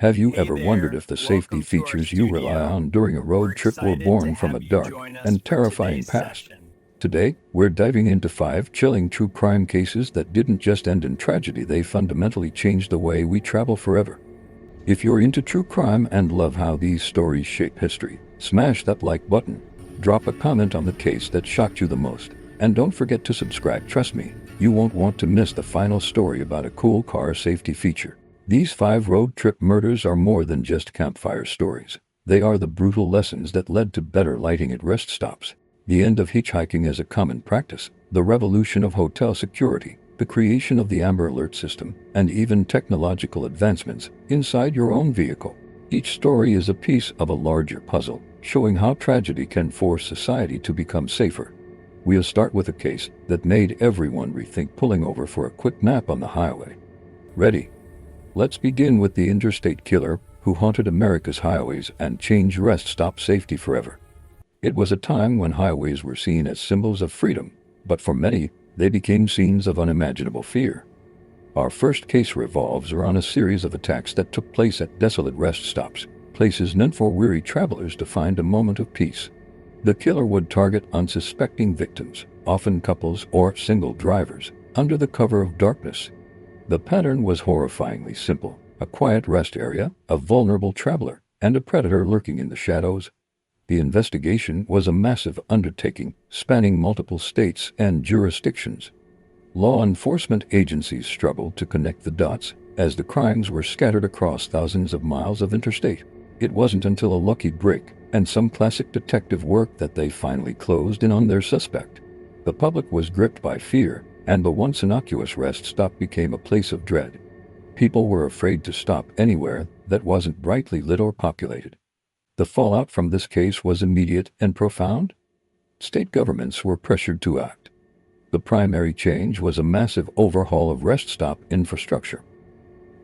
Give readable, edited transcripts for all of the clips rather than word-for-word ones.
Have you Hey ever wondered there, if the safety welcome to our features you rely studio. on during a We're road trip were excited to born from a have you dark join us and for terrifying today's past? session. Today, we're diving into 5 chilling true crime cases that didn't just end in tragedy, they fundamentally changed the way we travel forever. If you're into true crime and love how these stories shape history, smash that like button, drop a comment on the case that shocked you the most, and don't forget to subscribe. Trust me, you won't want to miss the final story about a cool car safety feature. These 5 road trip murders are more than just campfire stories. They are the brutal lessons that led to better lighting at rest stops, the end of hitchhiking as a common practice, the revolution of hotel security, the creation of the Amber Alert system, and even technological advancements inside your own vehicle. Each story is a piece of a larger puzzle, showing how tragedy can force society to become safer. We'll start with a case that made everyone rethink pulling over for a quick nap on the highway. Ready? Let's begin with the interstate killer who haunted America's highways and changed rest stop safety forever. It was a time when highways were seen as symbols of freedom, but for many, they became scenes of unimaginable fear. Our first case revolves around a series of attacks that took place at desolate rest stops, places meant for weary travelers to find a moment of peace. The killer would target unsuspecting victims, often couples or single drivers, under the cover of darkness. The pattern was horrifyingly simple: a quiet rest area, a vulnerable traveler, and a predator lurking in the shadows. The investigation was a massive undertaking, spanning multiple states and jurisdictions. Law enforcement agencies struggled to connect the dots, as the crimes were scattered across thousands of miles of interstate. It wasn't until a lucky break and some classic detective work that they finally closed in on their suspect. The public was gripped by fear, and the once innocuous rest stop became a place of dread. People were afraid to stop anywhere that wasn't brightly lit or populated. The fallout from this case was immediate and profound. State governments were pressured to act. The primary change was a massive overhaul of rest stop infrastructure.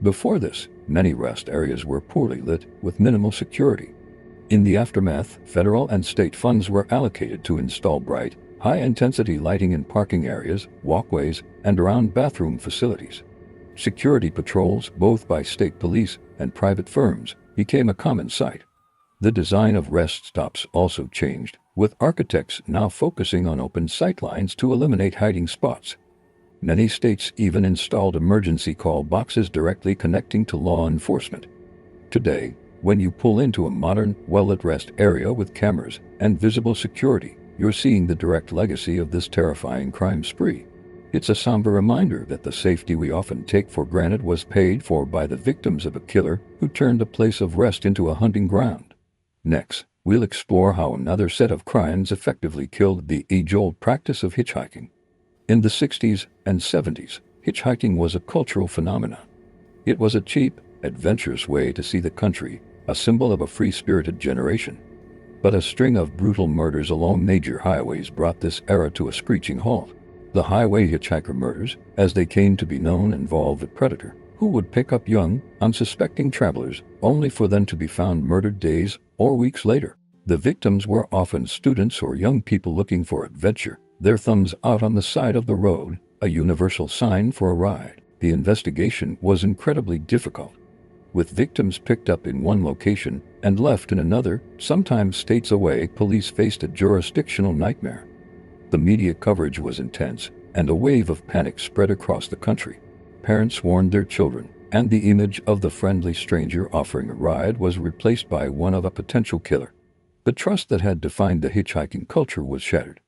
Before this, many rest areas were poorly lit with minimal security. In the aftermath, federal and state funds were allocated to install bright, high-intensity lighting in parking areas, walkways, and around bathroom facilities. Security patrols, both by state police and private firms, became a common sight. The design of rest stops also changed, with architects now focusing on open sightlines to eliminate hiding spots. Many states even installed emergency call boxes directly connecting to law enforcement. Today, when you pull into a modern, well-lit rest area with cameras and visible security, you're seeing the direct legacy of this terrifying crime spree. It's a somber reminder that the safety we often take for granted was paid for by the victims of a killer who turned a place of rest into a hunting ground. Next, we'll explore how another set of crimes effectively killed the age-old practice of hitchhiking. In the 60s and 70s, hitchhiking was a cultural phenomenon. It was a cheap, adventurous way to see the country, a symbol of a free-spirited generation. But a string of brutal murders along major highways brought this era to a screeching halt. The highway hitchhiker murders, as they came to be known, involved a predator who would pick up young, unsuspecting travelers only for them to be found murdered days or weeks later. The victims were often students or young people looking for adventure, their thumbs out on the side of the road, a universal sign for a ride. The investigation was incredibly difficult, with victims picked up in one location and left in another, sometimes states away. Police faced a jurisdictional nightmare. The media coverage was intense, and a wave of panic spread across the country. Parents warned their children, and the image of the friendly stranger offering a ride was replaced by one of a potential killer. The trust that had defined the hitchhiking culture was shattered.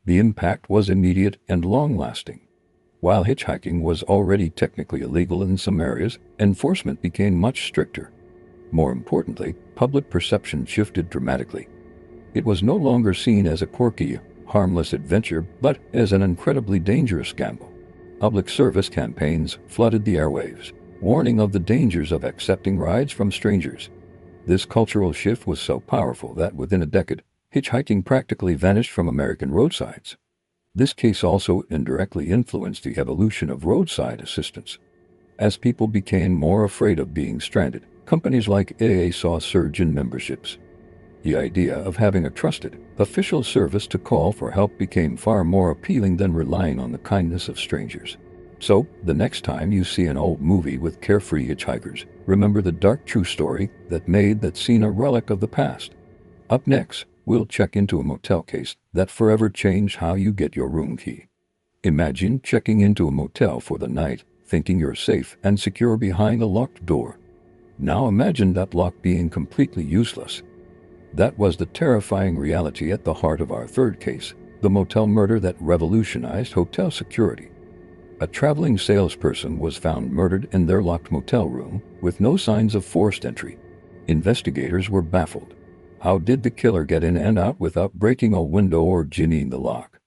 The impact was immediate and long-lasting. While hitchhiking was already technically illegal in some areas, enforcement became much stricter. More importantly, public perception shifted dramatically. It was no longer seen as a quirky, harmless adventure, but as an incredibly dangerous gamble. Public service campaigns flooded the airwaves, warning of the dangers of accepting rides from strangers. This cultural shift was so powerful that within a decade, hitchhiking practically vanished from American roadsides. This case also indirectly influenced the evolution of roadside assistance. As people became more afraid of being stranded, companies like AA saw a surge in memberships. The idea of having a trusted, official service to call for help became far more appealing than relying on the kindness of strangers. So, the next time you see an old movie with carefree hitchhikers, remember the dark true story that made that scene a relic of the past. Up next, we'll check into a motel case that forever changed how you get your room key. Imagine checking into a motel for the night, thinking you're safe and secure behind a locked door. Now imagine that lock being completely useless. That was the terrifying reality at the heart of our third case, the motel murder that revolutionized hotel security. A traveling salesperson was found murdered in their locked motel room, with no signs of forced entry. Investigators were baffled. How did the killer get in and out without breaking a window or jinnying the lock?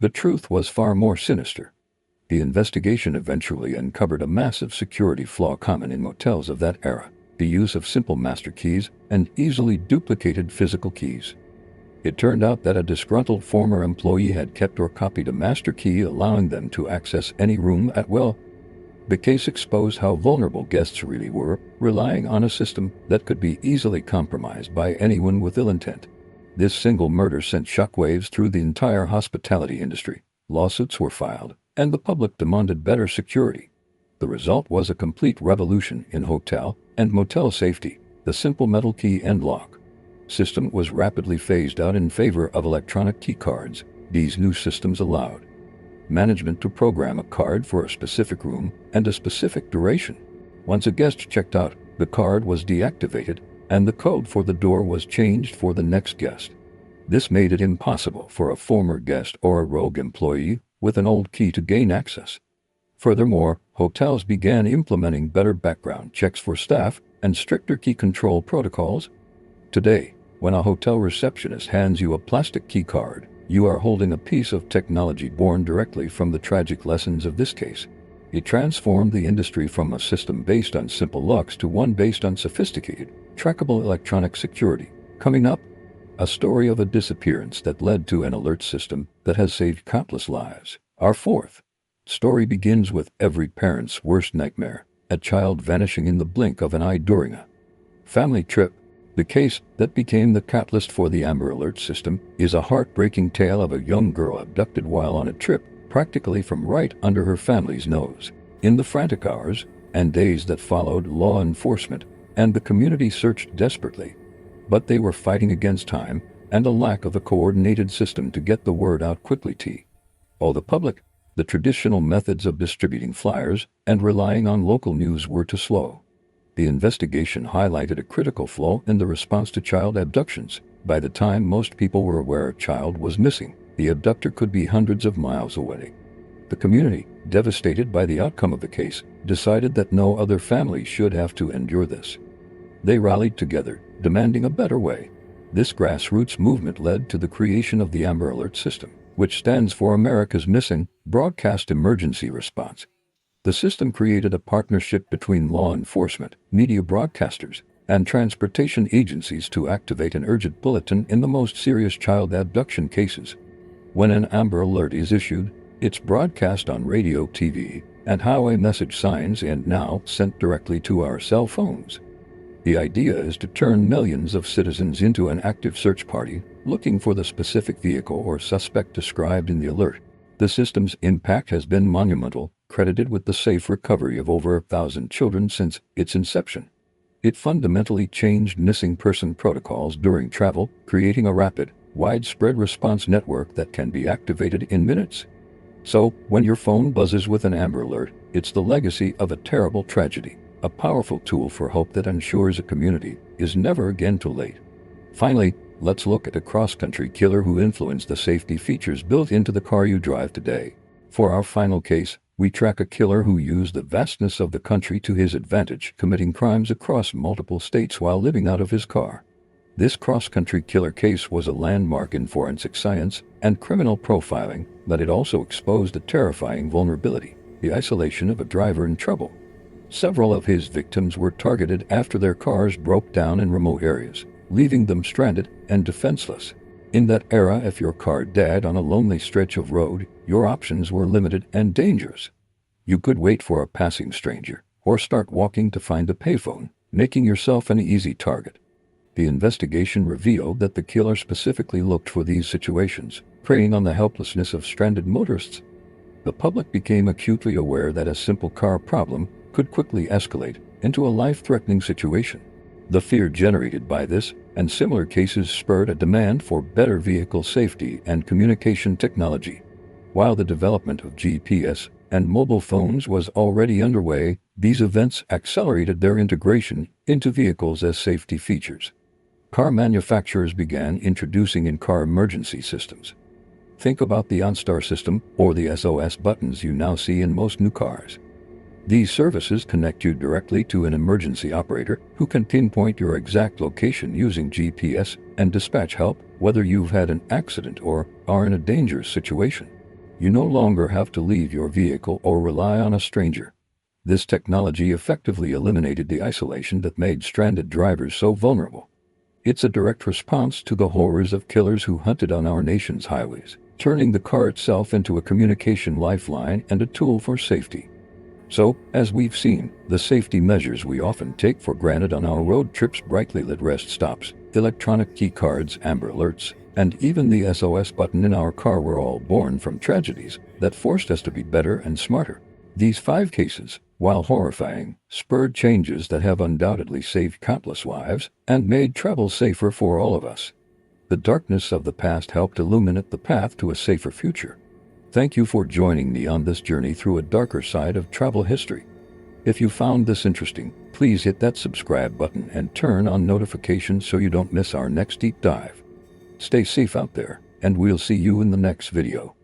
The truth was far more sinister. The investigation eventually uncovered a massive security flaw common in motels of that era: the use of simple master keys and easily duplicated physical keys. It turned out that a disgruntled former employee had kept or copied a master key, allowing them to access any room at will. The case exposed how vulnerable guests really were, relying on a system that could be easily compromised by anyone with ill intent. This single murder sent shockwaves through the entire hospitality industry. Lawsuits were filed, and the public demanded better security. The result was a complete revolution in hotel and motel safety. The simple metal key and lock system was rapidly phased out in favor of electronic key cards. These new systems allowed management to program a card for a specific room and a specific duration. Once a guest checked out, the card was deactivated, and the code for the door was changed for the next guest. This made it impossible for a former guest or a rogue employee with an old key to gain access. Furthermore, hotels began implementing better background checks for staff and stricter key control protocols. Today, when a hotel receptionist hands you a plastic key card, you are holding a piece of technology born directly from the tragic lessons of this case. It transformed the industry from a system based on simple locks to one based on sophisticated, trackable electronic security. Coming up, a story of a disappearance that led to an alert system that has saved countless lives. Our fourth story begins with every parent's worst nightmare: a child vanishing in the blink of an eye during a family trip. The case that became the catalyst for the Amber Alert system is a heartbreaking tale of a young girl abducted while on a trip, practically from right under her family's nose. In the frantic hours and days that followed, law enforcement and the community searched desperately. But they were fighting against time and a lack of a coordinated system to get the word out quickly. All the public, the traditional methods of distributing flyers and relying on local news were too slow. The investigation highlighted a critical flaw in the response to child abductions. By the time most people were aware a child was missing, the abductor could be hundreds of miles away. The community, devastated by the outcome of the case, decided that no other family should have to endure this. They rallied together, demanding a better way. This grassroots movement led to the creation of the Amber Alert system, which stands for America's Missing Broadcast Emergency Response. The system created a partnership between law enforcement, media broadcasters, and transportation agencies to activate an urgent bulletin in the most serious child abduction cases. When an Amber Alert is issued, it's broadcast on radio, TV, and highway message signs, and now sent directly to our cell phones. The idea is to turn millions of citizens into an active search party, looking for the specific vehicle or suspect described in the alert. The system's impact has been monumental, credited with the safe recovery of over 1,000 children since its inception. It fundamentally changed missing person protocols during travel, creating a rapid, widespread response network that can be activated in minutes. So, when your phone buzzes with an Amber Alert, it's the legacy of a terrible tragedy, a powerful tool for hope that ensures a community is never again too late. Finally, let's look at a cross-country killer who influenced the safety features built into the car you drive today. For our final case, we track a killer who used the vastness of the country to his advantage, committing crimes across multiple states while living out of his car. This cross-country killer case was a landmark in forensic science and criminal profiling, but it also exposed a terrifying vulnerability: the isolation of a driver in trouble. Several of his victims were targeted after their cars broke down in remote areas, leaving them stranded and defenseless. In that era, if your car died on a lonely stretch of road, your options were limited and dangerous. You could wait for a passing stranger, or start walking to find a payphone, making yourself an easy target. The investigation revealed that the killer specifically looked for these situations, preying on the helplessness of stranded motorists. The public became acutely aware that a simple car problem could quickly escalate into a life-threatening situation. The fear generated by this and similar cases spurred a demand for better vehicle safety and communication technology. While the development of GPS and mobile phones was already underway, these events accelerated their integration into vehicles as safety features. Car manufacturers began introducing in-car emergency systems. Think about the OnStar system or the SOS buttons you now see in most new cars. These services connect you directly to an emergency operator who can pinpoint your exact location using GPS and dispatch help whether you've had an accident or are in a dangerous situation. You no longer have to leave your vehicle or rely on a stranger. This technology effectively eliminated the isolation that made stranded drivers so vulnerable. It's a direct response to the horrors of killers who hunted on our nation's highways, turning the car itself into a communication lifeline and a tool for safety. So, as we've seen, the safety measures we often take for granted on our road trips, brightly lit rest stops, electronic key cards, amber alerts, and even the SOS button in our car were all born from tragedies that forced us to be better and smarter. These 5 cases, while horrifying, spurred changes that have undoubtedly saved countless lives and made travel safer for all of us. The darkness of the past helped illuminate the path to a safer future. Thank you for joining me on this journey through a darker side of travel history. If you found this interesting, please hit that subscribe button and turn on notifications so you don't miss our next deep dive. Stay safe out there, and we'll see you in the next video.